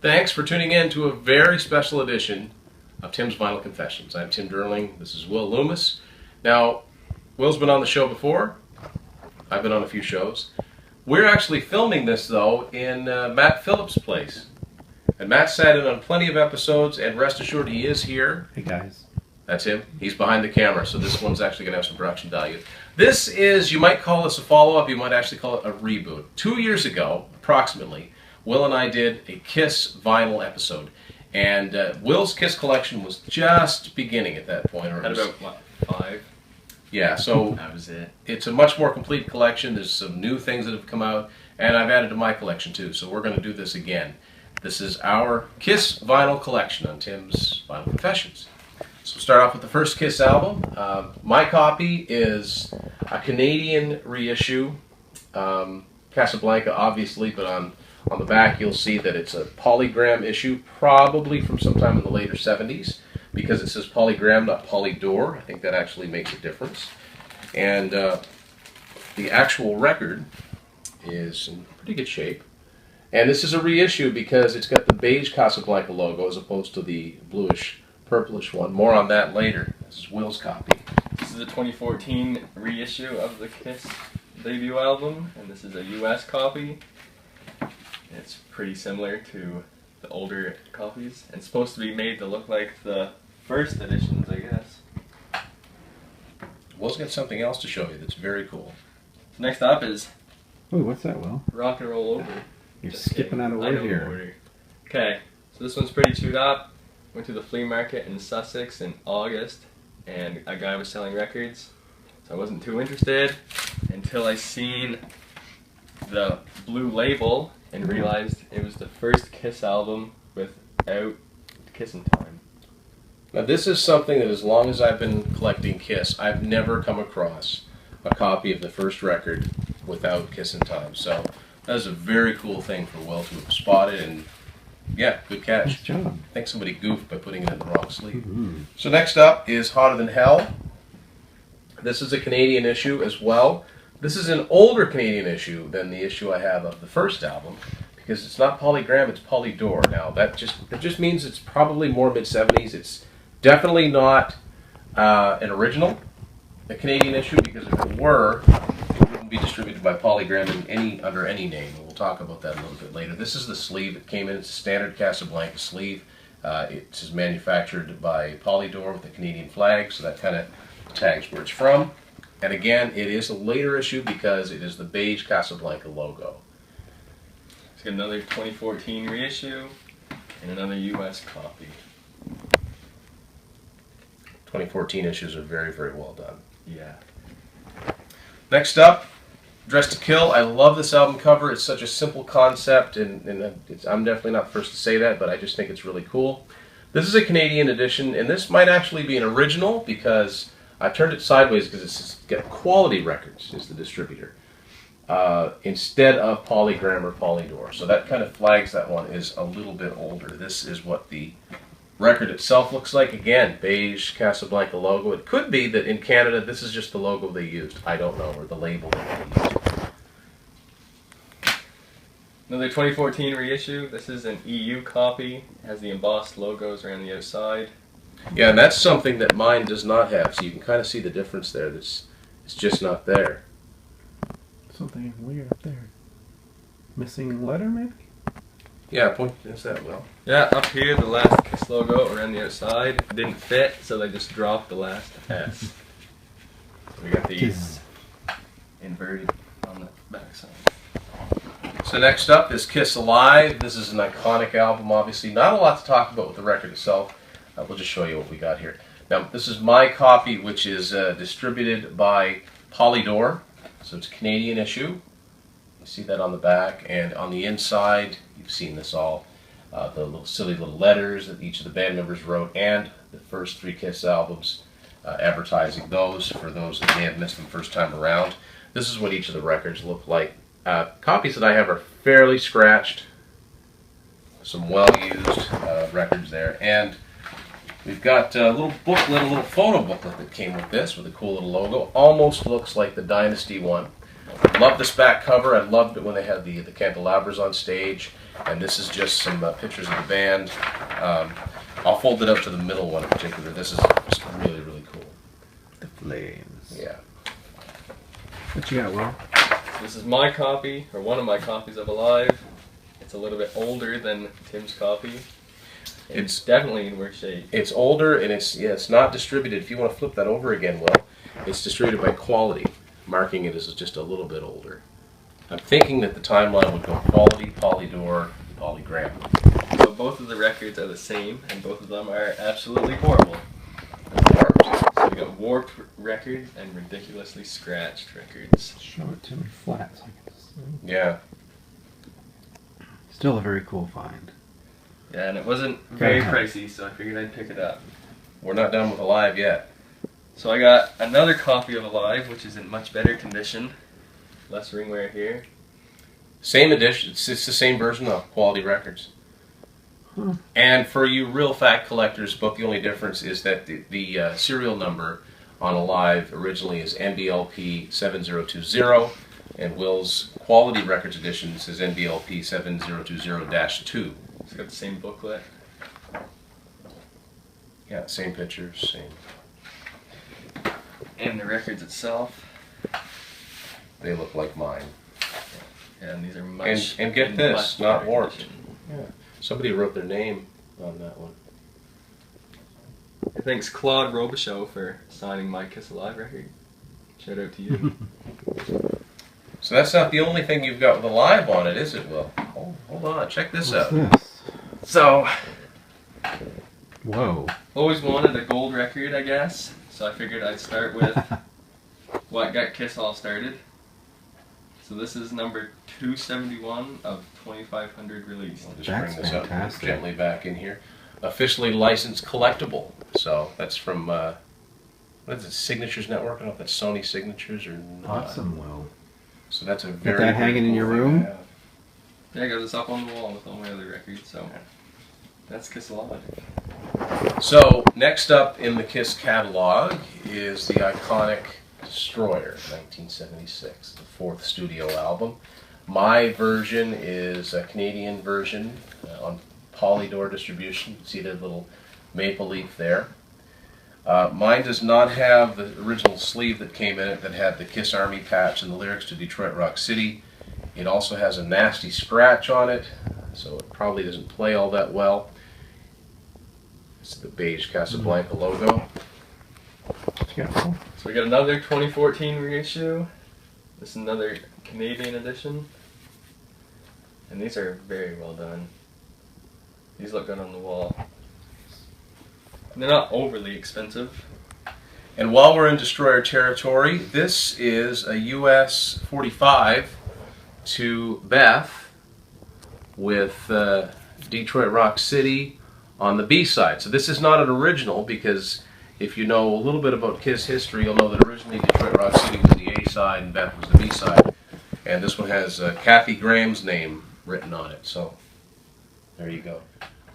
Thanks for tuning in to a very special edition of Tim's Vinyl Confessions. I'm Tim Derling. This is Will Loomis. Now, Will's been on the show before. I've been on a few shows. We're actually filming this, though, in Matt Phillips' place. And Matt sat in on plenty of episodes, and rest assured he is here. Hey, guys. That's him. He's behind the camera, so this one's actually going to have some production value. This is, you might call this a follow-up, you might actually call it a reboot. 2 years ago, approximately, Will and I did a Kiss vinyl episode. And Will's Kiss collection was just beginning at that point. At about, what, 5? Yeah, so that was it. It's a much more complete collection. There's some new things that have come out, and I've added to my collection too, so we're going to do this again. This is our Kiss vinyl collection on Tim's Vinyl Confessions. So we'll start off with the first Kiss album. My copy is a Canadian reissue. Casablanca, obviously, but on the back you'll see that it's a polygram issue, probably from sometime in the later 70s, because it says polygram, not polydor. I think that actually makes a difference. And the actual record is in pretty good shape. And this is a reissue because it's got the beige Casablanca logo as opposed to the bluish, purplish one. More on that later. This is Will's copy. This is a 2014 reissue of the Kiss debut album, and this is a US copy. It's pretty similar to the older copies, and it's supposed to be made to look like the first editions, I guess. Will's got something else to show you that's very cool. So next up is Ooh, what's that, Will? Rock and Roll Over. You're Just skipping kidding. out of I know order here. order. Okay, so this one's pretty chewed up. Went to the flea market in Sussex in August, and a guy was selling records, so I wasn't too interested until I seen the blue label and realized it was the first Kiss album without Kissin' Time. Now this is something that as long as I've been collecting Kiss, I've never come across a copy of the first record without Kissin' Time. So that is a very cool thing for Will to have spotted, and yeah, good catch. Nice job. I think somebody goofed by putting it in the wrong sleeve. Mm-hmm. So next up is Hotter Than Hell. This is a Canadian issue as well. This is an older Canadian issue than the issue I have of the first album, because it's not polygram, it's polydor. Now that just means it's probably more mid-70s. It's definitely not an original, a Canadian issue, because if it were, it wouldn't be distributed by Polygram under any name. We'll talk about that a little bit later. This is the sleeve that came in. It's a standard Casablanca sleeve. It's manufactured by Polydor with the Canadian flag, so that kind of tags where it's from. And again, it is a later issue because it is the beige Casablanca logo. It's got another 2014 reissue and another US copy. 2014 issues are very, very well done. Yeah. Next up, Dressed to Kill. I love this album cover. It's such a simple concept, and I'm definitely not the first to say that, but I just think it's really cool. This is a Canadian edition, and this might actually be an original because I turned it sideways because it's got Quality Records is the distributor instead of Polygram or Polydor. So that kind of flags that one is a little bit older. This is what the record itself looks like. Again, beige Casablanca logo. It could be that in Canada this is just the logo they used. I don't know, or the label that they used. Another 2014 reissue. This is an EU copy. It has the embossed logos around the outside. Yeah, and that's something that mine does not have, so you can kind of see the difference there. It's just not there. Something weird up there. Missing letter, maybe? Yeah, point is that well. Yeah, up here the last Kiss logo around the outside didn't fit, so they just dropped the last S. So we got these inverted on the back side. So next up is Kiss Alive. This is an iconic album, obviously. Not a lot to talk about with the record itself. We'll just show you what we got here. Now, this is my copy, which is distributed by Polydor. So it's a Canadian issue. You see that on the back, and on the inside, you've seen this all. The little silly little letters that each of the band members wrote, and the first 3 Kiss albums, advertising those for those that may have missed them first time around. This is what each of the records look like. Copies that I have are fairly scratched. Some well-used records there, and we've got a little booklet, a little photo booklet that came with this, with a cool little logo. Almost looks like the Dynasty one. Love this back cover. I loved it when they had the candelabras on stage. And this is just some pictures of the band. I'll fold it up to the middle one in particular. This is just really, really cool. The flames. Yeah. What you got, Will? This is my copy, or one of my copies of Alive. It's a little bit older than Tim's copy. It's definitely in worse shape. It's older, and it's not distributed. If you want to flip that over again, Will, it's distributed by quality, marking it as just a little bit older. I'm thinking that the timeline would go quality, Polydor, Polygram. So both of the records are the same, and both of them are absolutely horrible. So we got warped records and ridiculously scratched records. Show it to me flat so I can see. Yeah. Still a very cool find. Yeah, and it wasn't very pricey, so I figured I'd pick it up. We're not done with Alive yet. So I got another copy of Alive, which is in much better condition. Less ring wear here. Same edition. It's the same version of Quality Records. And for you real fact collectors, book, the only difference is that the serial number on Alive originally is NBLP 7020, and Will's Quality Records edition says NBLP 7020-2. It's got the same booklet. Yeah, same pictures, same. And the records itself. They look like mine. Yeah, and these are much. And get this, much not better warped. condition. Yeah. Somebody wrote their name on that one. Thanks Claude Robichaud for signing my Kiss Alive record. Shout out to you. So that's not the only thing you've got with Alive on it, is it, Will? Hold on, check this out. What's this? So, Whoa. always wanted a gold record, I guess. So I figured I'd start with what got Kiss all started. So this is number 271 of 2,500 released. I'll just That's bring this up fantastic. gently back in here. Officially licensed collectible. So that's from, what is it, Signatures Network? I don't know if that's Sony Signatures or not. Awesome, Will. So that's a Got very that hanging in your cool thing room? to have. Yeah, I got this up on the wall with all my other records, so that's Kiss Alive. So next up in the Kiss catalog is the iconic Destroyer, 1976, the fourth studio album. My version is a Canadian version on Polydor distribution. You can see the little maple leaf there. Mine does not have the original sleeve that came in it that had the Kiss Army patch and the lyrics to Detroit Rock City. It also has a nasty scratch on it, so it probably doesn't play all that well. It's the beige Casablanca logo. What you got, Will? So we got another 2014 reissue. This is another Canadian edition. And these are very well done. These look good on the wall. And they're not overly expensive. And while we're in Destroyer territory, this is a US 45 to Beth with Detroit Rock City on the B-side. So this is not an original, because if you know a little bit about Kiss history, you'll know that originally Detroit Rock City was the A-side and Beth was the B-side. And this one has Kathy Graham's name written on it. So there you go.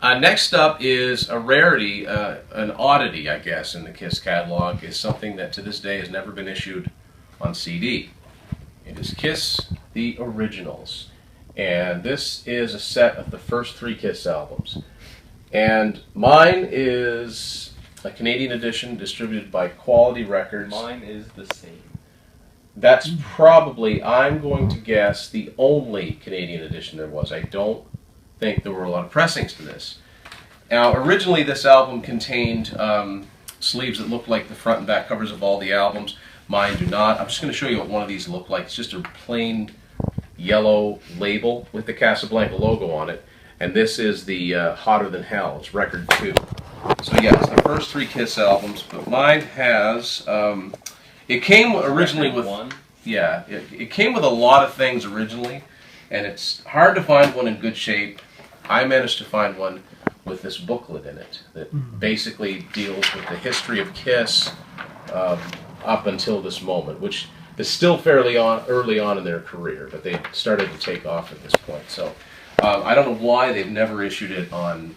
Next up is a rarity, an oddity, I guess, in the Kiss catalog, is something that to this day has never been issued on CD. It is Kiss The Originals. And this is a set of the first three Kiss albums. And mine is a Canadian edition distributed by Quality Records. Mine is the same. That's probably, I'm going to guess, the only Canadian edition there was. I don't think there were a lot of pressings to this. Now, originally this album contained sleeves that looked like the front and back covers of all the albums. Mine do not. I'm just going to show you what one of these looked like. It's just a plain yellow label with the Casablanca logo on it. And this is the Hotter Than Hell. It's record 2. So yeah, it's the first three Kiss albums, but mine has, it came originally with, yeah, it came with a lot of things originally, and it's hard to find one in good shape. I managed to find one with this booklet in it that basically deals with the history of Kiss up until this moment, which is still fairly early on in their career, but they started to take off at this point. So I don't know why they've never issued it on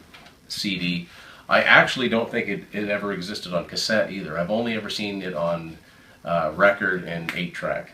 CD. I actually don't think it ever existed on cassette either. I've only ever seen it on record and 8-track.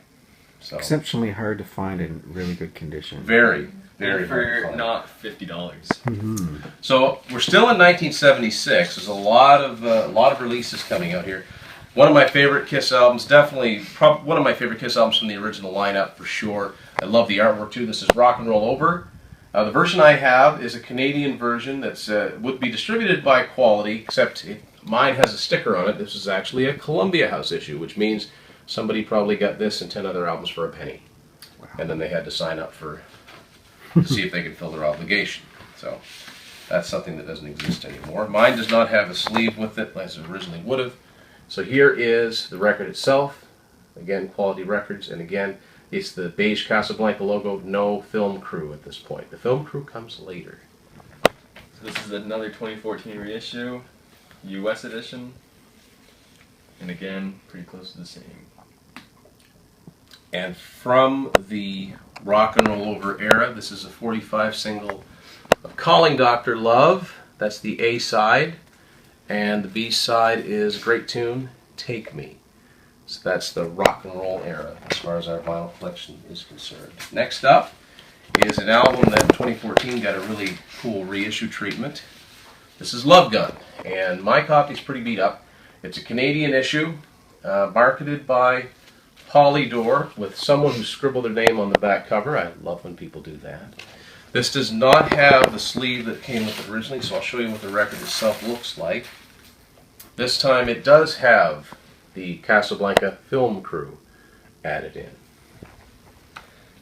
So Exceptionally hard to find in really good condition. very. Very hard to for find. not $50. So we're still in 1976. There's a lot of releases coming out here. One of my favorite Kiss albums, definitely one of my favorite Kiss albums from the original lineup for sure. I love the artwork too. This is Rock and Roll Over. The version I have is a Canadian version that's would be distributed by Quality, except mine has a sticker on it. This is actually a Columbia House issue, which means somebody probably got this and 10 other albums for a penny. Wow. And then they had to sign up to see if they could fill their obligation. So that's something that doesn't exist anymore. Mine does not have a sleeve with it, as it originally would have. So here is the record itself. Again, Quality Records, and again, it's the beige Casablanca logo, no film crew at this point. The film crew comes later. So this is another 2014 reissue, US edition, and again, pretty close to the same. And from the Rock and Roll Over era, this is a 45 single of Calling Dr. Love. That's the A side. And the B side is a great tune, Take Me. So that's the rock and roll era as far as our vinyl collection is concerned. Next up is an album that in 2014 got a really cool reissue treatment. This is Love Gun, and my copy's pretty beat up. It's a Canadian issue, marketed by Polydor, with someone who scribbled their name on the back cover. I love when people do that. This does not have the sleeve that came with it originally, so I'll show you what the record itself looks like. This time it does have the Casablanca film crew added in.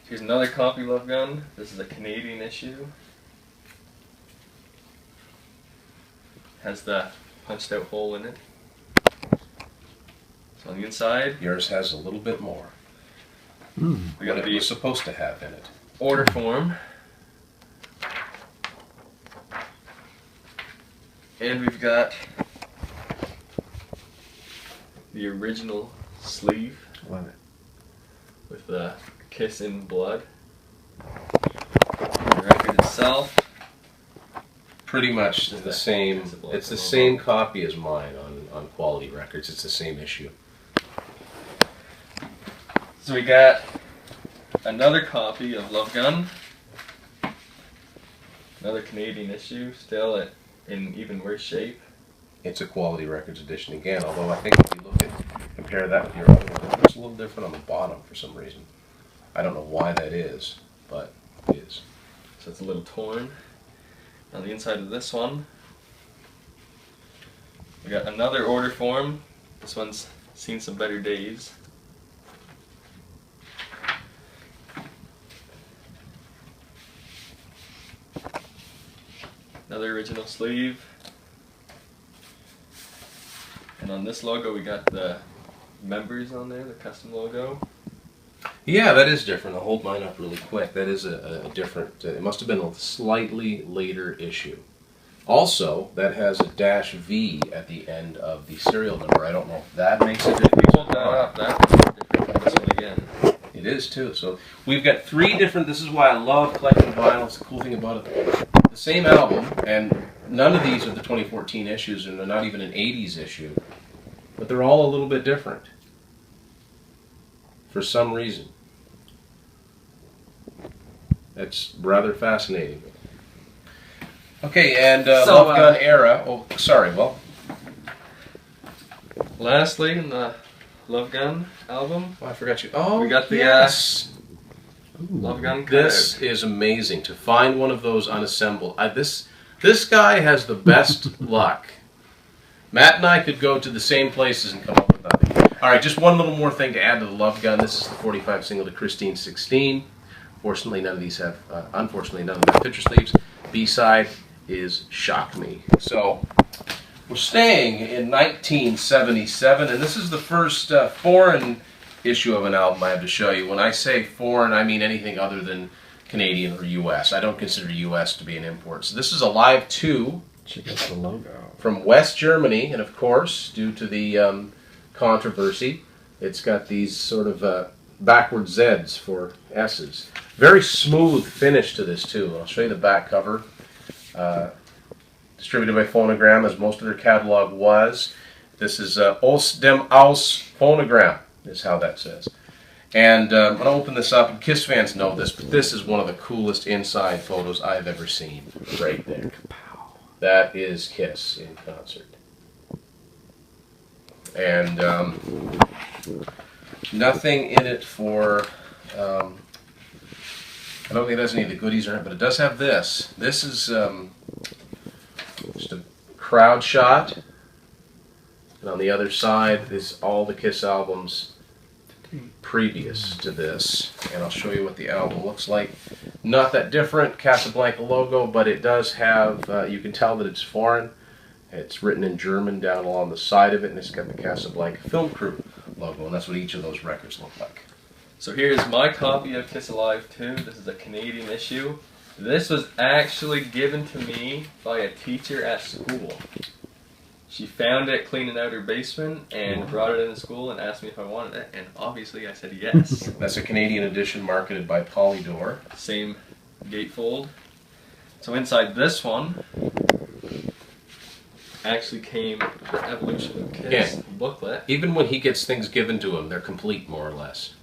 Here's another copy, Love Gun. This is a Canadian issue. Has the punched out hole in it. So on the inside, Yours has a little bit more. we got What it the was supposed to have in it. order form. And we've got the original sleeve Love it. with the Kiss in Blood. The record itself. Pretty much the same. It's the same copy as mine on Quality Records. It's the same issue. So we got another copy of Love Gun. Another Canadian issue, still in even worse shape. It's a Quality Records edition again, although I think if you look at, compare that with your other one, it's a little different on the bottom for some reason. I don't know why that is, but it is. So it's a little torn. On the inside of this one, we got another order form. This one's seen some better days. Another original sleeve. And on this logo we got the members on there, the custom logo. Yeah, that is different. I'll hold mine up really quick. That is a different, it must have been a slightly later issue. Also, that has a -V at the end of the serial number. I don't know if that makes a If difference. we pulled that up, that's different from this one again. It is too. So we've got 3 different, this is why I love collecting vinyl. It's the cool thing about it. The same album, and none of these are the 2014 issues, and they're not even an 80s issue. But they're all a little bit different. For some reason. That's rather fascinating. Okay, and So, Love Gun era. Oh, sorry, well. Lastly, in the Love Gun album, I forgot you. Oh, we got the yes. Love Gun This cutout. is amazing to find one of those unassembled. This guy has the best luck. Matt and I could go to the same places and come up with nothing. All right, just one little more thing to add to the Love Gun. This is the 45 single to Christine 16. Fortunately, none of these have. Unfortunately, none of them have picture sleeves. B-side is Shock Me. So we're staying in 1977, and this is the first foreign issue of an album I have to show you. When I say foreign, I mean anything other than Canadian or U.S. I don't consider U.S. to be an import. So this is a Live 2 Check out the logo. from West Germany, and of course, due to the controversy, it's got these sort of backward Zs for S's. Very smooth finish to this too. I'll show you the back cover. Distributed by Phonogram, as most of their catalog was. This is Aus dem Aus Phonogram, is how that says. And I'm going to open this up, and Kiss fans know this, but this is one of the coolest inside photos I've ever seen. Right there. That is Kiss in concert. And nothing in it for, I don't think it has any of the goodies in it, but it does have this. This is just a crowd shot. And on the other side is all the Kiss albums previous to this. And I'll show you what the album looks like. Not that different, Casablanca logo, but it does have, you can tell that it's foreign. It's written in German down along the side of it, and it's got the Casablanca Film Crew logo, and that's what each of those records look like. So here's my copy of Kiss Alive 2. This is a Canadian issue. This was actually given to me by a teacher at school. She found it cleaning out her basement and brought it into school and asked me if I wanted it, and obviously I said yes. That's a Canadian edition marketed by Polydor. Same gatefold. So inside this one actually came the Evolution of Kiss booklet. Even when he gets things given to him, they're complete, more or less.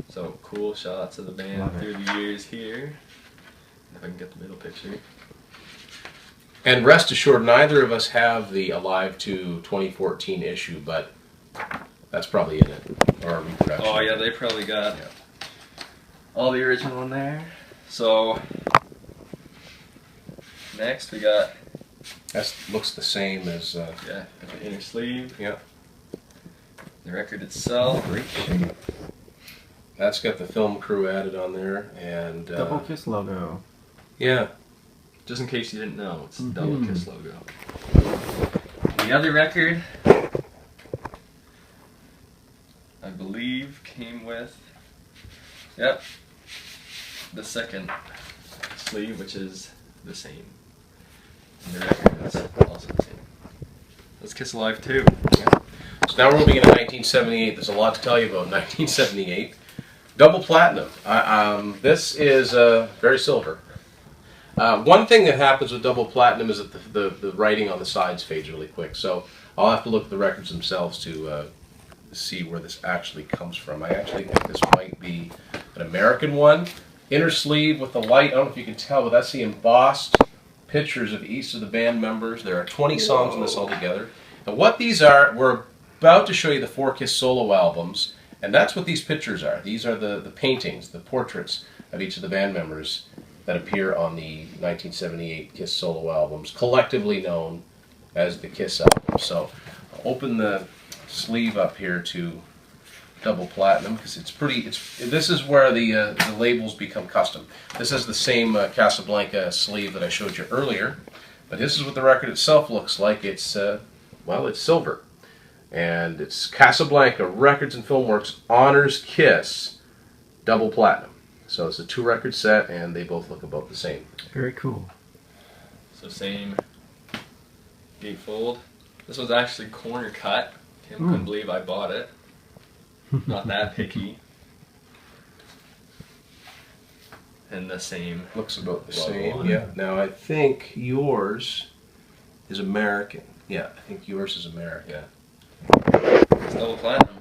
So cool shots of the band through the years here. If I can get the middle picture. And rest assured, neither of us have the Alive 2 2014 issue, but that's probably in it, or a reproduction. Oh yeah, they probably got all the original in there. So next we got That looks the same as the inner sleeve. yeah. The record itself. Great shape. That's got the Film Crew added on there, and Double Kiss logo. yeah. Just in case you didn't know, it's the Double Kiss logo. The other record, I believe, came with, the second sleeve, which is the same. And the record is also the same. Let's Kiss Alive 2. Yeah. So now we're moving into 1978. There's a lot to tell you about 1978. Double platinum. This is very silver. One thing that happens with double platinum is that the writing on the sides fades really quick. So I'll have to look at the records themselves to see where this actually comes from. I actually think this might be an American one. Inner sleeve with the light. I don't know if you can tell, but that's the embossed pictures of each of the band members. There are 20 songs in this altogether. And what these are, we're about to show you the 4 Kiss solo albums, and that's what these pictures are. These are the paintings, the portraits of each of the band members that appear on the 1978 Kiss solo albums, collectively known as the Kiss album. So I'll open the sleeve up here to double platinum because it's pretty. This is where the labels become custom. This is the same Casablanca sleeve that I showed you earlier, but this is what the record itself looks like. It's well, it's silver, and it's Casablanca Records and Filmworks Honors Kiss double platinum. So it's a 2-record set, and they both look about the same. Very cool. So same gatefold. This was actually corner cut. Tim couldn't believe I bought it. Not that picky. And the same. Looks about the logo same. on it. Yeah. Now I think yours is American. Yeah, I think yours is American. Yeah. It's double platinum.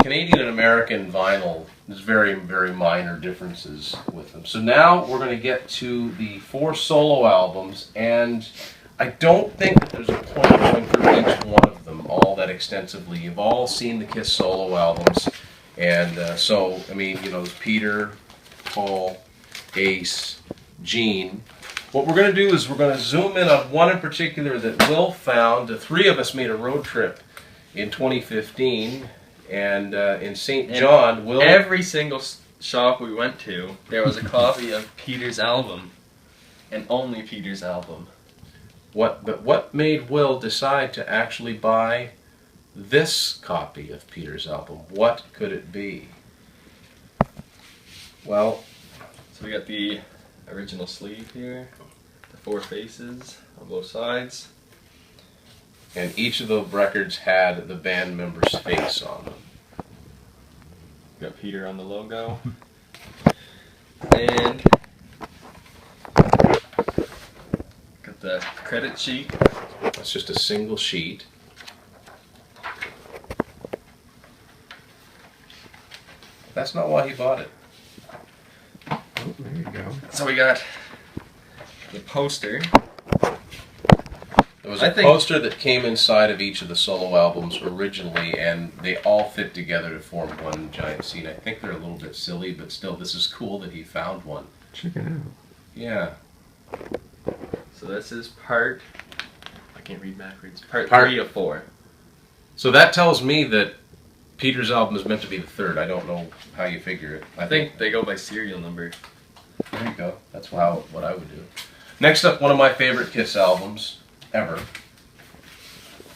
Canadian and American vinyl, there's very, very minor differences with them. So now we're going to get to the 4 solo albums, and I don't think that there's a point going through each one of them all that extensively. You've all seen the Kiss solo albums, and so, I mean, you know, Peter, Paul, Ace, Gene. What we're going to do is we're going to zoom in on one in particular that Will found. The 3 of us made a road trip in 2015. And in St. John, Will... Every single shop we went to, there was a copy of Peter's album. And only Peter's album. But what made Will decide to actually buy this copy of Peter's album? What could it be? Well... So we got the original sleeve here. The 4 faces on both sides. And each of the records had the band member's face on them. We got Peter on the logo. And got the credit sheet. That's just a single sheet. that's not why he bought it. Oh, there you go. So we got the poster. There was a poster that came inside of each of the solo albums originally, and they all fit together to form one giant scene. I think they're a little bit silly, but still, this is cool that he found one. Check it out. Yeah. So this is part, I can't read backwards, part 3 of 4. So that tells me that Peter's album is meant to be the third. I don't know how you figure it. I think they go by serial number. There you go. That's what I would do. Next up, one of my favorite Kiss albums ever.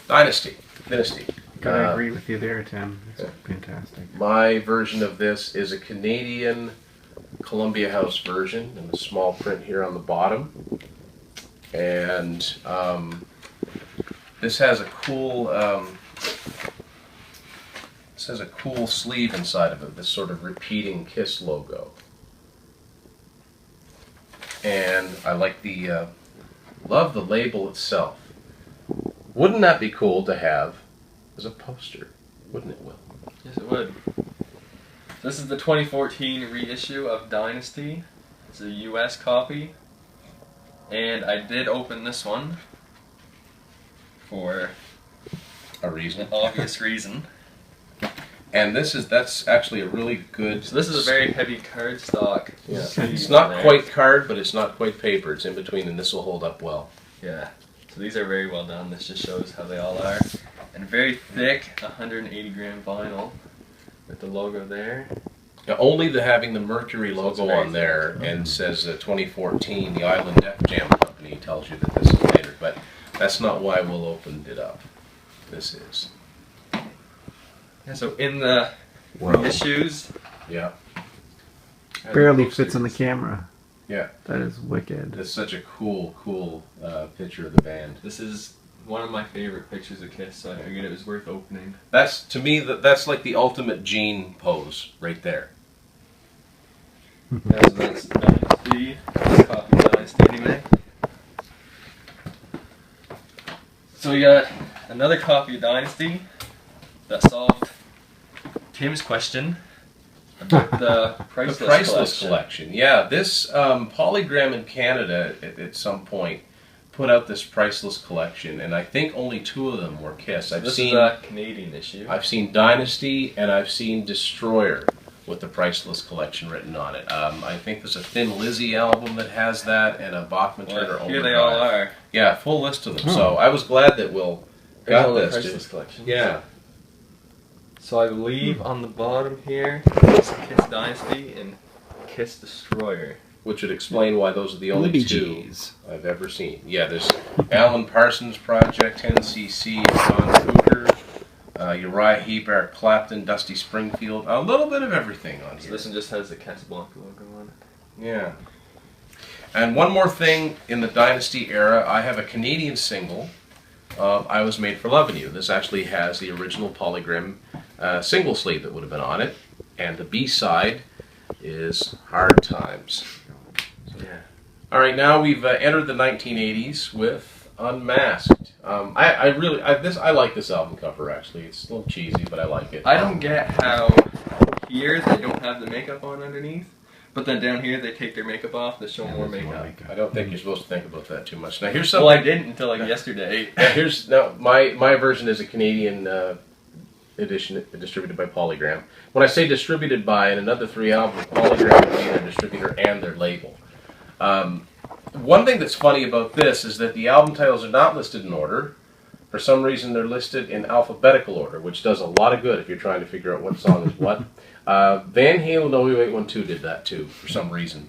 Dynasty. I agree with you there, Tim. It's fantastic. My version of this is a Canadian Columbia House version in the small print here on the bottom. And this has a cool sleeve inside of it, this sort of repeating Kiss logo. And I like love the label itself. Wouldn't that be cool to have as a poster? Wouldn't it, Will? Yes, it would. This is the 2014 reissue of Dynasty. It's a US copy. And I did open this one for A reason. an obvious reason. And that's actually a really good... So this is a very heavy cardstock. Yeah. sleeve It's not there. quite card, but it's not quite paper. It's in between, and this will hold up well. Yeah. So these are very well done. This just shows how they all are. And very thick, 180 gram vinyl with the logo there. Now, only having the Mercury So it's logo very on there and says 2014, the Island Def Jam Company tells you that this is later, but that's not why Will opened it up. This is. Yeah, so in the reissues, Yeah. Barely fits on the camera. Yeah. That is wicked. It's such a cool picture of the band. this is one of my favorite pictures of Kiss, so I figured it was worth opening. That's, to me, that's like the ultimate Gene pose right there. Yeah, so that's Dynasty. Copy of Dynasty anyway. So we got another copy of Dynasty that solved Tim's question about the priceless, The Priceless collection. Collection. Yeah, this Polygram in Canada at some point put out this Priceless Collection, and I think only 2 of them were Kiss. So this is a Canadian issue. I've seen Dynasty and I've seen Destroyer with the Priceless Collection written on it. I think there's a Thin Lizzy album that has that, and a Bachman Turner Well, here they all are. Yeah, full list of them. So I was glad that Will Here's got all the this. Priceless collection. Yeah. So I believe on the bottom here, it's Kiss Dynasty and Kiss Destroyer. Which would explain why those are the only Libby 2 G's. I've ever seen. Yeah, there's Alan Parsons Project, 10cc, Don Cougar, Uriah Heep, Eric Clapton, Dusty Springfield, a little bit of everything on So here. this one just has the Casablanca logo on it. Yeah. And one more thing in the Dynasty era, I have a Canadian single of I Was Made for Loving You. This actually has the original Polygram single sleeve that would have been on it, and the B-side is Hard Times. Yeah. All right, now we've entered the 1980s with Unmasked. I like this album cover actually. It's a little cheesy, but I like it. I don't get how here they don't have the makeup on underneath, but then down here they take their makeup off to show more makeup. I don't think you're supposed to think about that too much. Now here's something. Well, I didn't until like yesterday. My version is a Canadian edition distributed by Polygram. When I say distributed by, in another 3 albums, Polygram would be their distributor and their label. One thing that's funny about this is that the album titles are not listed in order. For some reason, they're listed in alphabetical order, which does a lot of good if you're trying to figure out what song is what. Van Halen OU812 did that too, for some reason.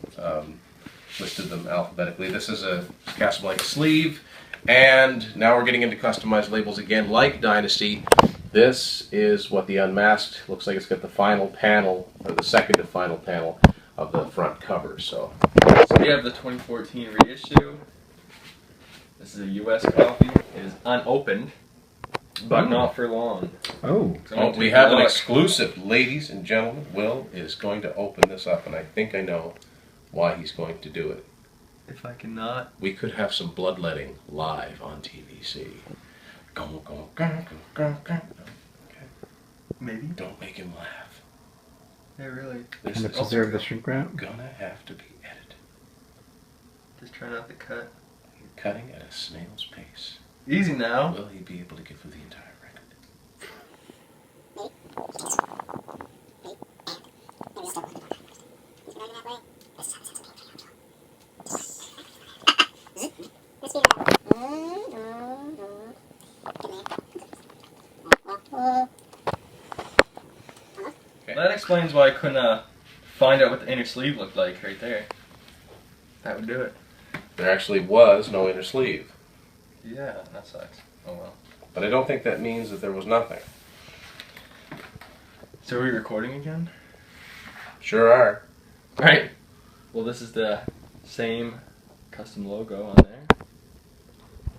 Listed them alphabetically. This is a Casablanca sleeve, and now we're getting into customized labels again, like Dynasty. This is what the Unmasked looks like. It's got the final panel, or the second to final panel of the front cover. So We have the 2014 reissue. This is a US copy. It is unopened, but not for long. Oh. So we have an exclusive, ladies and gentlemen. Will is going to open this up, and I think I know why he's going to do it. If I cannot. We could have some bloodletting live on TVC. Okay. Maybe. Don't make him laugh. Hey, really? This Trying to is preserve the shrink wrap. gonna have to be edited. Just try not to cut. You're cutting at a snail's pace. Easy now. Will he be able to get through the entire record? That explains why I couldn't find out what the inner sleeve looked like right there. That would do it. There actually was no inner sleeve. Yeah, that sucks. Oh well. But I don't think that means that there was nothing. So are we recording again? Sure are. Right. Well, this is the same custom logo on there.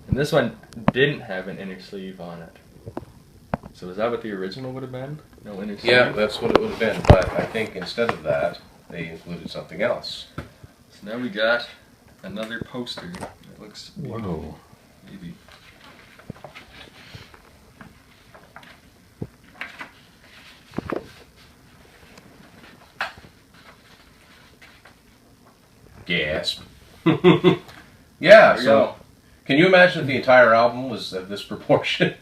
And this one didn't have an inner sleeve on it. So is that what the original would have been? No inner sleeve? Yeah, that's what it would have been. But I think instead of that, they included something else. So now we got another poster. It looks Whoa. maybe. Gasp. Yeah, There we so can you imagine if the entire album was of this proportion?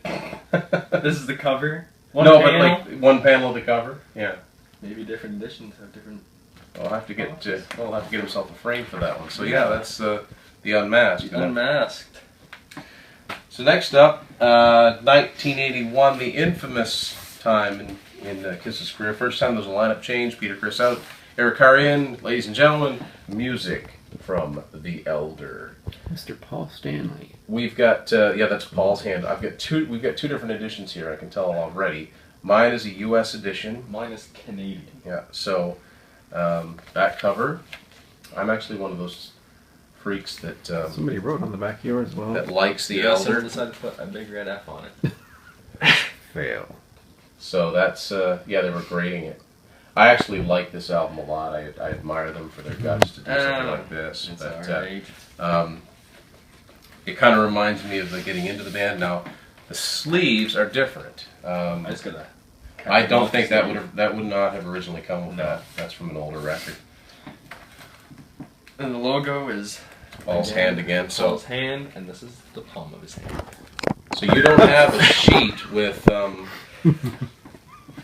This is the cover. No, panel. but like one panel of the cover. Yeah. Maybe different editions have different. I'll have to get himself a frame for that one. So yeah, that's the Unmasked. The Unmasked. So next up, 1981, the infamous time in Kiss's career. First time there was a lineup change. Peter Criss out, Eric Carr in. Ladies and gentlemen, music from The Elder. Mr. Paul Stanley. We've got that's Paul's hand. We've got two different editions here. I can tell already. Mine is a U.S. edition. Mine is Canadian. Yeah. So that cover, I'm actually one of those freaks that Somebody wrote on the back of yours as well. that likes The Yeah, someone Elder. decided to put a big red F on it. Fail. So that's they were grading it. I actually like this album a lot. I admire them for their guts to do something like this. It's But alright. it kind of reminds me of getting into the band. Now, the sleeves are different. I just gotta. I don't think that would not have originally come with that. That's from an older record. And the logo is Paul's hand again. So Paul's hand, and this is the palm of his hand. so you don't have a sheet with.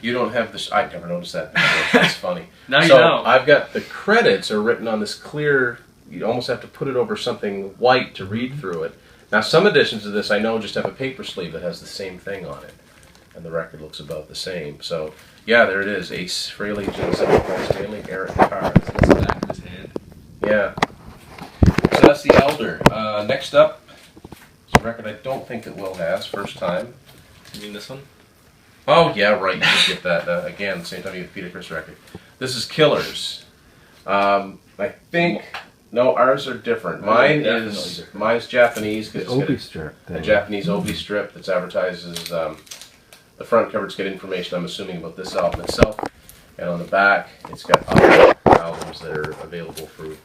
You don't have this. I never noticed that before. It's funny. Now you So know. I've got the credits are written on this clear. You almost have to put it over something white to read through it. Now some editions of this I know just have a paper sleeve that has the same thing on it, and the record looks about the same. So yeah, there it is. Ace Frehley, Jim Simmons, Paul Stanley, Eric Carr. That's the back of his hand. Yeah. So that's The Elder. Next up, it's a record I don't think that Will has. First time. You mean this one? Oh, yeah, right. You did get that. Again, same time you get the Peter Criss record. This is Killers. I think... No, ours are different. Mine definitely is different. mine's Japanese. The Cause it's Obi got strip. a Japanese Obi strip that's advertises... the front cover's got information, I'm assuming, about this album itself. And on the back, it's got other albums that are available for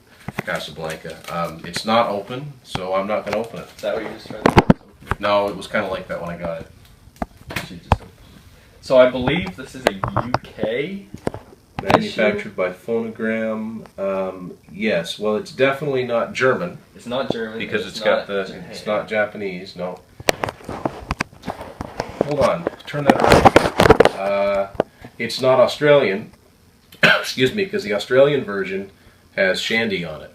Casablanca. It's not open, so I'm not going to open it. Is that what you just tried to do? No, it was kind of like that when I got it. So I believe this is a UK Manufactured by Phonogram. Yes, well, it's definitely not German It's not German because it's got not the. It's Japan. not Japanese. No. Hold on. Turn that around. It's not Australian. Excuse me, because the Australian version has Shandy on it.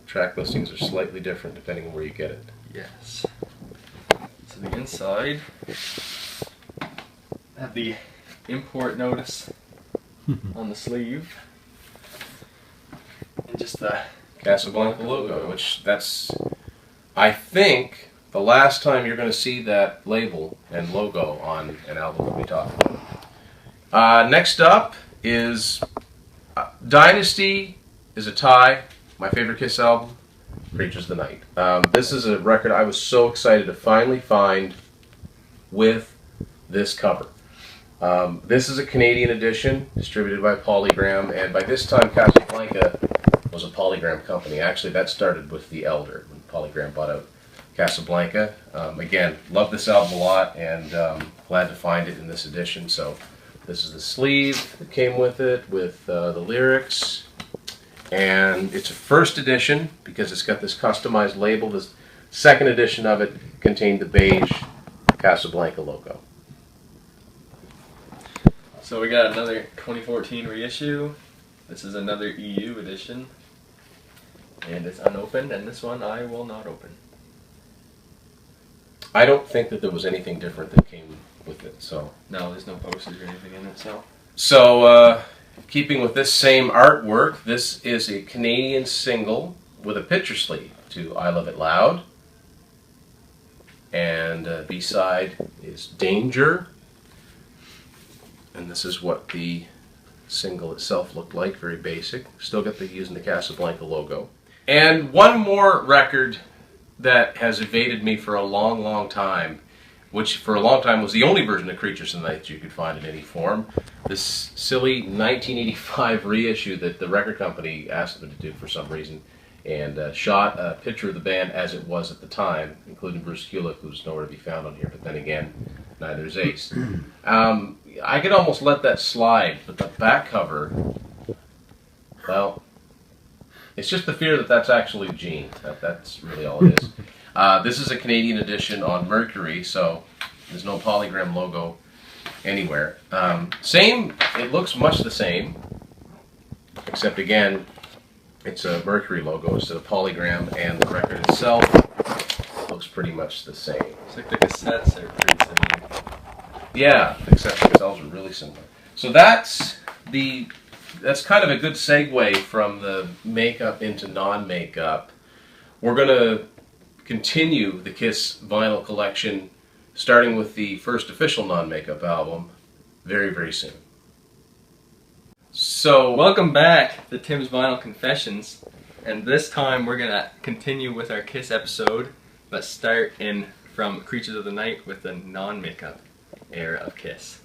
Track listings are slightly different depending on where you get it. Yes. So the inside have the import notice on the sleeve and just the Casablanca logo, which that's, I think, the last time you're going to see that label and logo on an album that we talk about. Next up is Dynasty is a tie. My favorite Kiss album, Creatures of the Night. This is a record I was so excited to finally find with this cover. This is a Canadian edition, distributed by Polygram, and by this time Casablanca was a Polygram company. Actually, that started with The Elder, when Polygram bought out Casablanca. Again, love this album a lot, and glad to find it in this edition. So, This is the sleeve that came with it, with the lyrics. And it's a first edition because it's got this customized label. This second edition of it contained the beige Casablanca logo. So we got another 2014 reissue. This is another EU edition. And it's unopened, and this one I will not open. I don't think that there was anything different that came with it, so. No, there's no posters or anything in it, so. So, keeping with this same artwork, this is a Canadian single with a picture sleeve to I Love It Loud. And B-side is Danger. And this is what the single itself looked like, very basic. Still got the using the Casablanca logo. And one more record that has evaded me for a long, long time, which for a long time was the only version of Creatures of the Night that you could find in any form. This silly 1985 reissue that the record company asked them to do for some reason, and shot a picture of the band as it was at the time, including Bruce Kulick, who's nowhere to be found on here, but then again, neither is Ace. I could almost let that slide, but the back cover, well, it's just the fear that that's actually Gene. That's really all it is. This is a Canadian edition on Mercury, so there's no polygram logo anywhere. It looks much the same, except again, it's a Mercury logo instead of polygram, and the record itself looks pretty much the same. It's like the cassettes are pretty similar. Yeah, except themselves are really similar. So that's kind of a good segue from the makeup into non-makeup. We're going to continue the Kiss vinyl collection, starting with the first official non-makeup album, very, very soon. So, welcome back to Tim's Vinyl Confessions, and this time we're going to continue with our Kiss episode, but start in from Creatures of the Night with the non-makeup era of Kiss.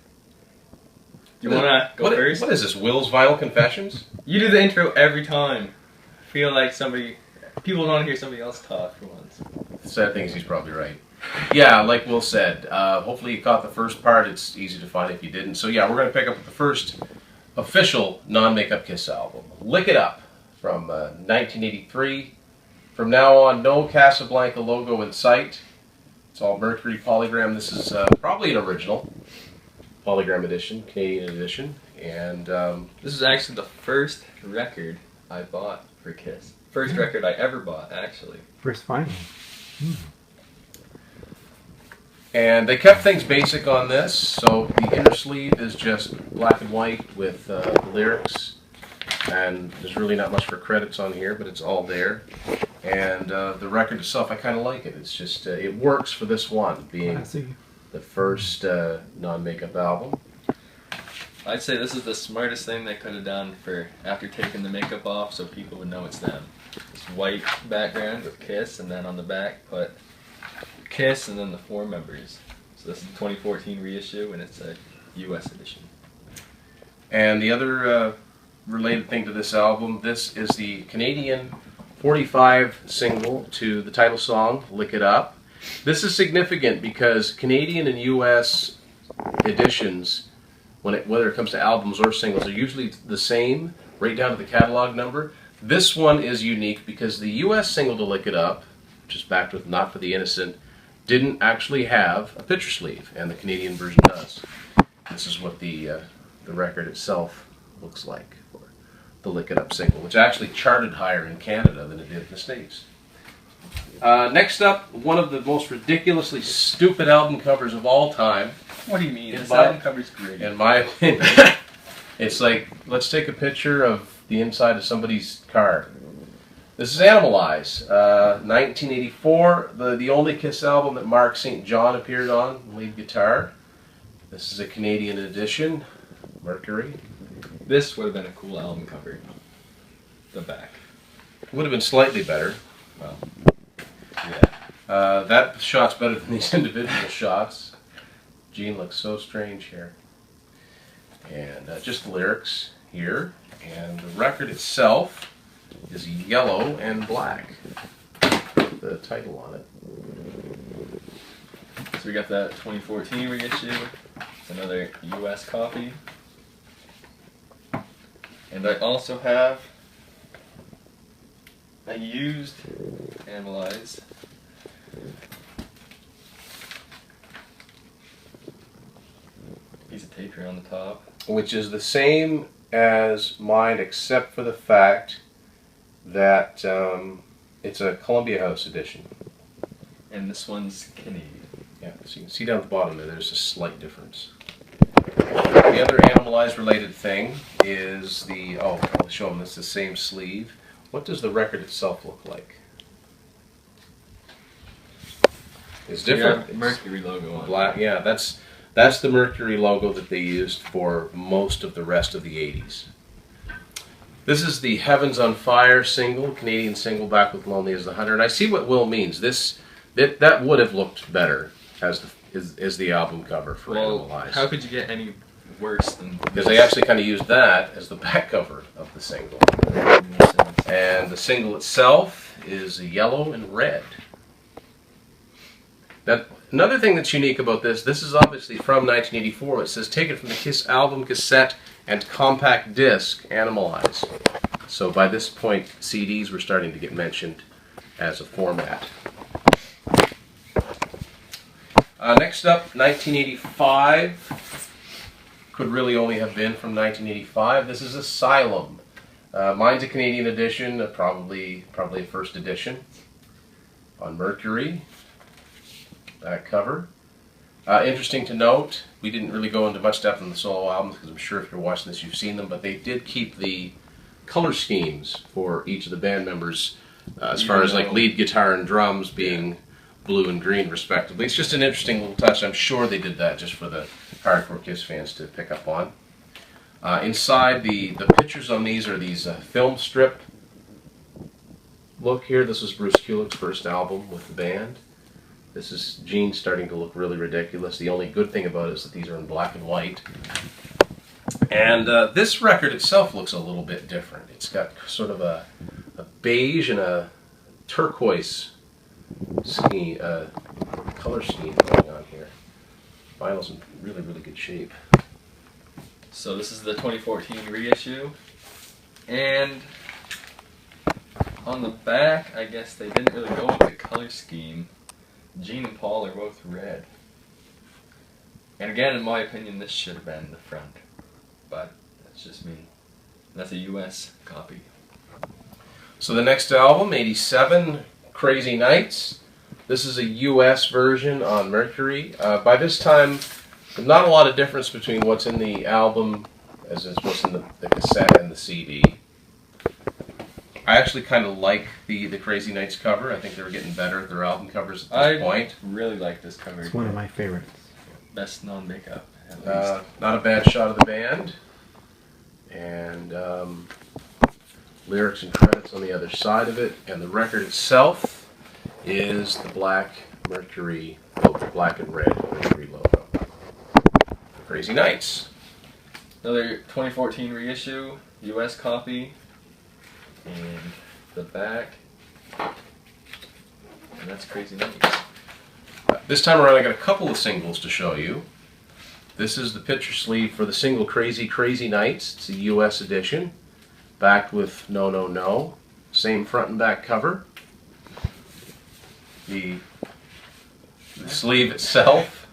Do you want to go first? What is this, Will's Vinyl Confessions? You do the intro every time. I feel like people don't want to hear somebody else talk for once. The sad thing is he's probably right. Yeah, like Will said, hopefully you caught the first part. It's easy to find if you didn't. So yeah, we're going to pick up with the first official non-makeup Kiss album, Lick It Up, from 1983. From now on, no Casablanca logo in sight. It's all Mercury polygram. This is probably an original polygram edition, Canadian edition, and this is actually the first record I bought for Kiss. First record I ever bought, actually. First vinyl. And they kept things basic on this, so the inner sleeve is just black and white with lyrics, and there's really not much for credits on here, but it's all there. And the record itself, I kind of like it. It's just, it works for this one, being Classy. the first non-makeup album. I'd say this is the smartest thing they could have done for after taking the makeup off, so people would know it's them. This white background with Kiss, and then on the back put Kiss and then the four members. So this is the 2014 reissue, and it's a US edition. And the other related thing to this album, this is the Canadian 45 single to the title song, Lick It Up. This is significant because Canadian and US editions, whether it comes to albums or singles, are usually the same, right down to the catalog number. This one is unique because the US single to Lick It Up, which is backed with Not for the Innocent, didn't actually have a picture sleeve, and the Canadian version does. This is what the record itself looks like for the Lick It Up single, which actually charted higher in Canada than it did in the States. Next up, one of the most ridiculously stupid album covers of all time. What do you mean? This album cover's great. In my opinion. It's like, let's take a picture of the inside of somebody's car. This is Animalize, 1984, the only Kiss album that Mark St. John appeared on, lead guitar. This is a Canadian edition, Mercury. This would have been a cool album cover. The back. Would have been slightly better. Well, yeah. That shot's better than these individual shots. Gene looks so strange here. And just the lyrics here. And the record itself is yellow and black. The title on it. So we got that 2014 reissue. It's another US copy. And I also have a used Animalize. Piece of tape here on the top. Which is the same as mine, except for the fact that it's a Columbia House edition. And this one's Canadian. Yeah, so you can see down at the bottom there's a slight difference. The other Animalize related thing is the, I'll show them, it's the same sleeve. What does the record itself look like? It's different. Mercury logo on Black, yeah, that's the Mercury logo that they used for most of the rest of the 80s. This is the Heavens on Fire single, Canadian single, back with Lonely as the Hunter. And I see what Will means. That would have looked better as the album cover for Animalize. How could you get any worse than Because they actually kind of used that as the back cover of the single. And the single itself is yellow and red. Now, another thing that's unique about this is obviously from 1984. It says taken from the Kiss album, cassette, and compact disc, Animalize. So by this point, CDs were starting to get mentioned as a format. Next up, 1985. Could really only have been from 1985. This is Asylum. Mine's a Canadian edition, probably a first edition. On Mercury. Back cover. Interesting to note, we didn't really go into much depth on the solo albums because I'm sure if you're watching this you've seen them, but they did keep the color schemes for each of the band members as far as like lead guitar and drums being blue and green respectively. It's just an interesting little touch. I'm sure they did that just for the hardcore Kiss fans to pick up on. Inside, the pictures on these are these film strip look here. This was Bruce Kulick's first album with the band. This is Gene starting to look really ridiculous. The only good thing about it is that these are in black and white. And this record itself looks a little bit different. It's got sort of a beige and a turquoise scheme, color scheme going on here. Vinyl's in really, really good shape. So this is the 2014 reissue. And on the back, I guess they didn't really go with the color scheme. Gene and Paul are both red. And again, in my opinion, this should have been the front. But that's just me. That's a US copy. So the next album, 87, Crazy Nights. This is a US version on Mercury. By this time, not a lot of difference between what's in the album as is what's in the cassette and the CD. I actually kind of like the Crazy Nights cover. I think they were getting better at their album covers at this point. I really like this cover. It's one of my favorites. Best non-makeup, at least. Not a bad shot of the band. And lyrics and credits on the other side of it. And the record itself is the black Mercury, black and red Mercury logo. Crazy Nights. Another 2014 reissue, US copy. And the back, and that's Crazy Nights. This time around I got a couple of singles to show you. This is the picture sleeve for the single Crazy Crazy Nights. It's a US edition. Backed with No No No. Same front and back cover. The sleeve itself,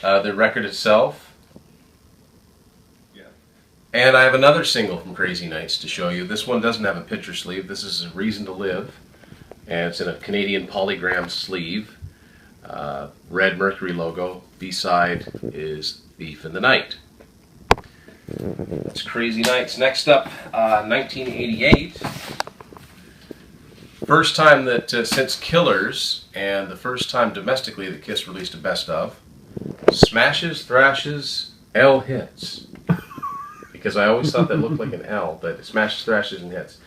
the record itself. And I have another single from Crazy Nights to show you. This one doesn't have a picture sleeve. This is Reason to Live. And it's in a Canadian polygram sleeve. Red Mercury logo. B-side is Thief in the Night. That's Crazy Nights. Next up, 1988. First time that since Killers, and the first time domestically that Kiss released a best of. Smashes, Thrashes, L Hits. Because I always thought that looked like an L, but it Smashes, Thrashes, and Hits.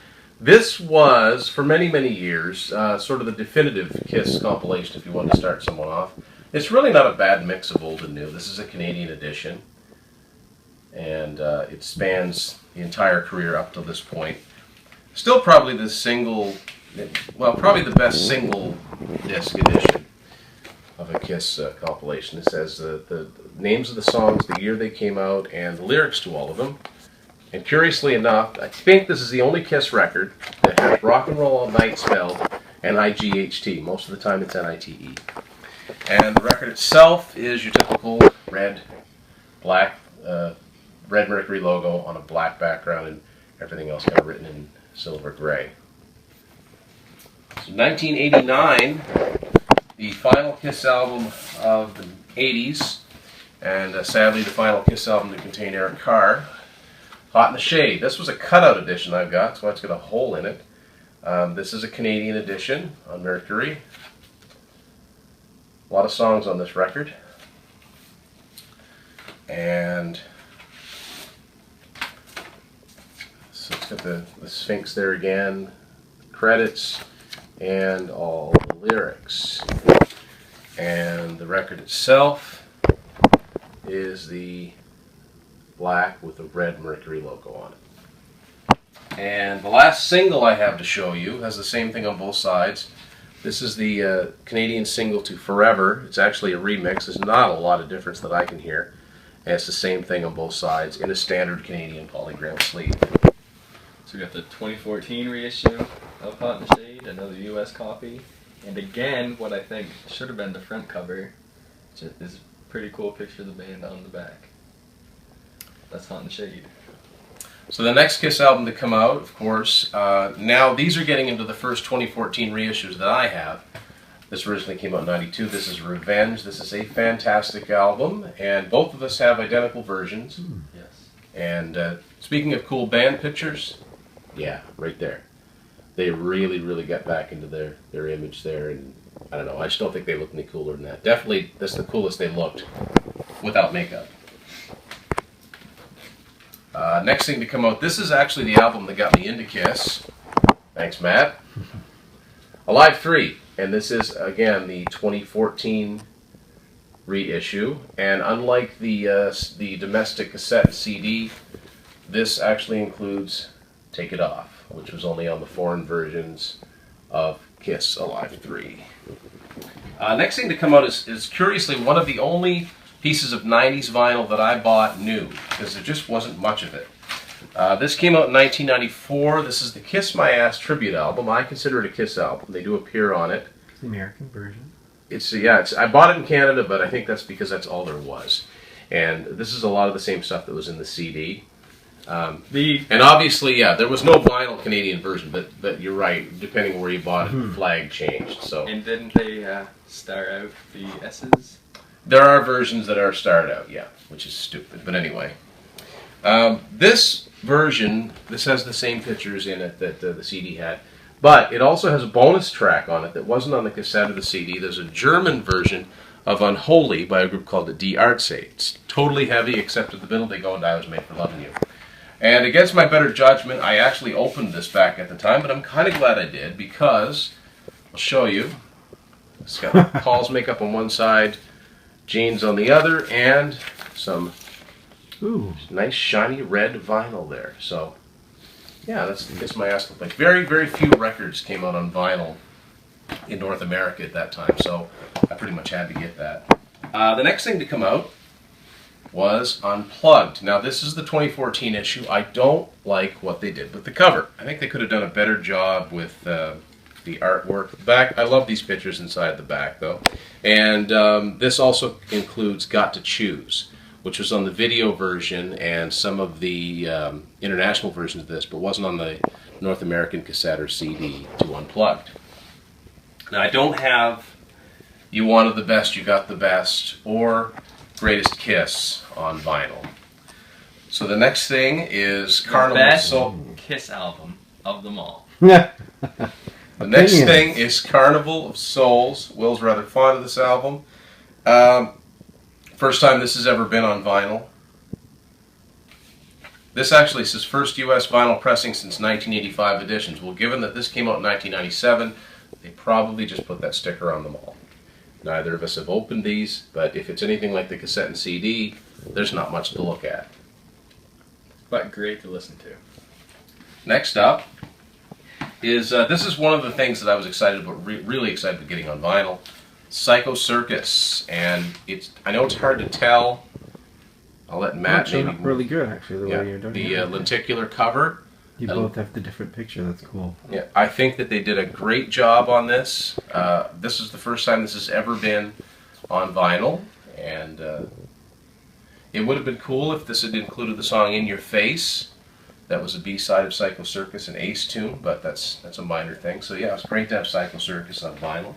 This was, for many, many years, sort of the definitive Kiss compilation if you wanted to start someone off. It's really not a bad mix of old and new. This is a Canadian edition, and it spans the entire career up to this point. Still probably the single, well, probably the best single disc edition of a Kiss compilation. It says the names of the songs, the year they came out, and the lyrics to all of them. And curiously enough, I think this is the only Kiss record that has Rock and Roll All Night spelled N-I-G-H-T. Most of the time it's N-I-T-E. And the record itself is your typical red, black, red Mercury logo on a black background and everything else kind of written in silver gray. So 1989, the final Kiss album of the 80s, and sadly the final Kiss album to contain Eric Carr, Hot in the Shade. This was a cutout edition I've got, so it's got a hole in it. This is a Canadian edition on Mercury. A lot of songs on this record. And so it's got the Sphinx there again, credits, and all the lyrics. And the record itself is the black with the red Mercury logo on it. And the last single I have to show you has the same thing on both sides. This is the Canadian single to Forever. It's actually a remix. There's not a lot of difference that I can hear. And it's the same thing on both sides in a standard Canadian polygram sleeve. So we got the 2014 reissue of Hot in the Shade, another US copy, and again, what I think should have been the front cover, which is a pretty cool picture of the band on the back. That's Hot in the Shade. So the next Kiss album to come out, of course, now these are getting into the first 2014 reissues that I have. This originally came out in '92. This is Revenge. This is a fantastic album, and both of us have identical versions. Yes. And speaking of cool band pictures, yeah, right there. They really, really got back into their image there, and I don't know, I just don't think they look any cooler than that. Definitely, that's the coolest they looked without makeup. Next thing to come out, this is actually the album that got me into Kiss. Thanks, Matt. Alive 3, and this is, again, the 2014 reissue, and unlike the domestic cassette and CD, this actually includes Take It Off, which was only on the foreign versions of Kiss Alive 3. Next thing to come out is curiously one of the only pieces of 90s vinyl that I bought new, because there just wasn't much of it. This came out in 1994. This is the Kiss My Ass tribute album. I consider it a Kiss album. They do appear on it. It's the American version. I bought it in Canada, but I think that's because that's all there was. And this is a lot of the same stuff that was in the CD. And obviously, yeah, there was no vinyl Canadian version, but you're right. Depending on where you bought it, the flag changed. So. And didn't they star out the S's? There are versions that are starred out, yeah, which is stupid. But anyway, this version, this has the same pictures in it that the CD had, but it also has a bonus track on it that wasn't on the cassette or the CD. There's a German version of Unholy by a group called the Die Ärzte. It's totally heavy, except at the middle they go, and I was made for loving you. And against my better judgment, I actually opened this back at the time, but I'm kind of glad I did, because I'll show you. It's got Paul's makeup on one side, jeans on the other, and some nice shiny red vinyl there. So, yeah, that's the Kiss My Ass look like. Very, very few records came out on vinyl in North America at that time, so I pretty much had to get that. The next thing to come out was Unplugged. Now, this is the 2014 issue. I don't like what they did with the cover. I think they could have done a better job with the artwork. The back, I love these pictures inside the back, though. And this also includes Got to Choose, which was on the video version and some of the international versions of this, but wasn't on the North American cassette or CD to Unplugged. Now, I don't have You Wanted the Best, You Got the Best, or Greatest Kiss on vinyl. So the next thing is Carnival of Souls. Kiss album of them all. The next thing is Carnival of Souls. Will's rather fond of this album. First time this has ever been on vinyl. This actually is his first U.S. vinyl pressing since 1985 editions. Well, given that this came out in 1997, they probably just put that sticker on them all. Neither of us have opened these, but if it's anything like the cassette and CD, there's not much to look at. But great to listen to. Next up is, this is one of the things that I was excited about, really excited about getting on vinyl, Circus. And I know it's hard to tell I'll let Matt showed maybe. up really good, actually, the Yeah, way you're doing the it. lenticular cover. You both have the different picture. That's cool. Yeah, I think that they did a great job on this. This is the first time this has ever been on vinyl, and it would have been cool if this had included the song "In Your Face." That was a B-side of Psycho Circus, an Ace tune, but that's a minor thing. So yeah, it's great to have Psycho Circus on vinyl.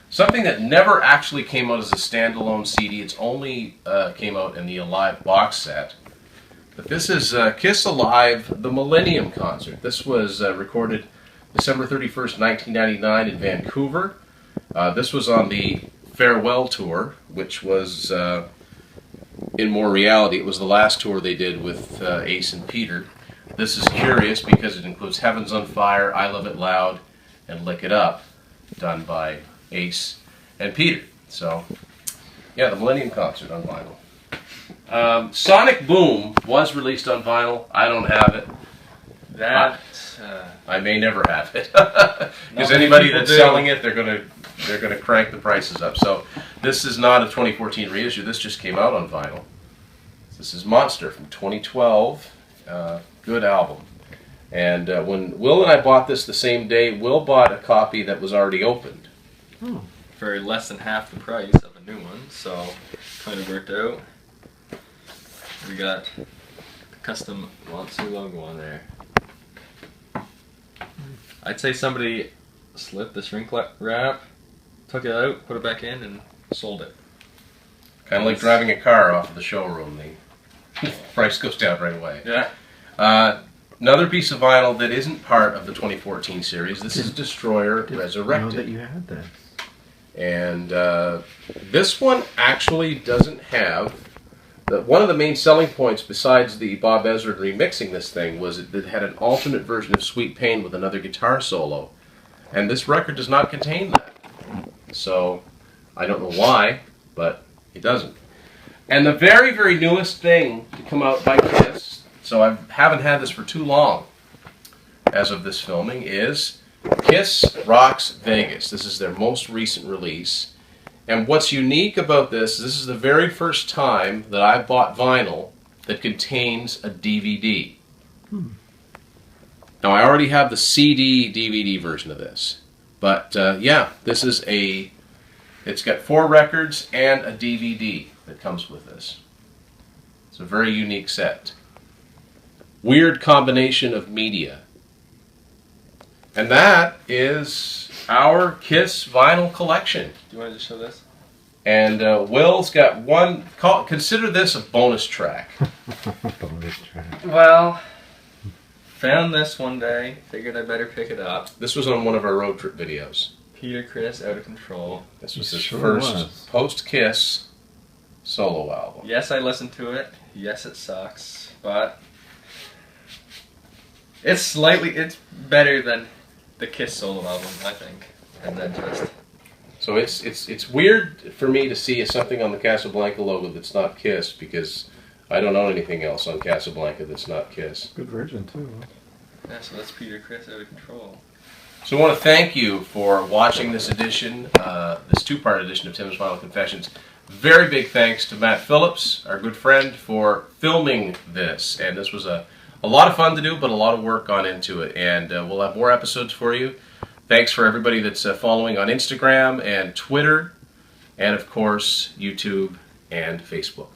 Something that never actually came out as a standalone CD. It's only came out in the Alive box set. But this is Kiss Alive, the Millenium concert. This was recorded December 31st, 1999 in Vancouver. This was on the Farewell Tour, which was, in more reality, it was the last tour they did with Ace and Peter. This is curious because it includes Heaven's on Fire, I Love It Loud, and Lick It Up, done by Ace and Peter. So, yeah, the Millennium Concert on vinyl. Sonic Boom was released on vinyl. I don't have it. I may never have it because anybody that's selling it, they're gonna crank the prices up. So this is not a 2014 reissue. This just came out on vinyl. This is Monster from 2012. Good album. And when Will and I bought this the same day, Will bought a copy that was already opened. Oh. For less than half the price of a new one, so kind of worked out. We got the custom Monster logo on there. I'd say somebody slipped the shrink wrap, took it out, put it back in, and sold it. Kind of like driving a car off of the showroom. The price goes down right away. Yeah. Another piece of vinyl that isn't part of the 2014 series. This is Destroyer I know Resurrected. that you had this. And this one actually doesn't have... One of the main selling points, besides the Bob Ezrin remixing this thing, was it had an alternate version of Sweet Pain with another guitar solo. And this record does not contain that. So, I don't know why, but it doesn't. And the very, very newest thing to come out by Kiss, so I haven't had this for too long as of this filming, is Kiss Rocks Vegas. This is their most recent release. And what's unique about this is the very first time that I've bought vinyl that contains a DVD. Now, I already have the CD DVD version of this. But, yeah, this is it's got 4 records and a DVD that comes with this. It's a very unique set. Weird combination of media. And that is our Kiss vinyl collection. Do you want to just show this? And Will's got one. Consider this a bonus track. Bonus track. Well, found this one day. Figured I better pick it up. This was on one of our road trip videos. Peter Criss, Out of Control. This was his Sure first was. post-Kiss solo album. Yes, I listened to it. Yes, it sucks, but it's better than the Kiss solo album, I think. And then just. So it's weird for me to see something on the Casablanca logo that's not Kiss, because I don't own anything else on Casablanca that's not Kiss. Good version, too. Yeah, so that's Peter Criss, Out of Control. So I want to thank you for watching this edition, this 2-part edition of Tim's Vinyl Confessions. Very big thanks to Matt Phillips, our good friend, for filming this. And this was a lot of fun to do, but a lot of work gone into it. And we'll have more episodes for you. Thanks for everybody that's following on Instagram and Twitter, and of course, YouTube and Facebook.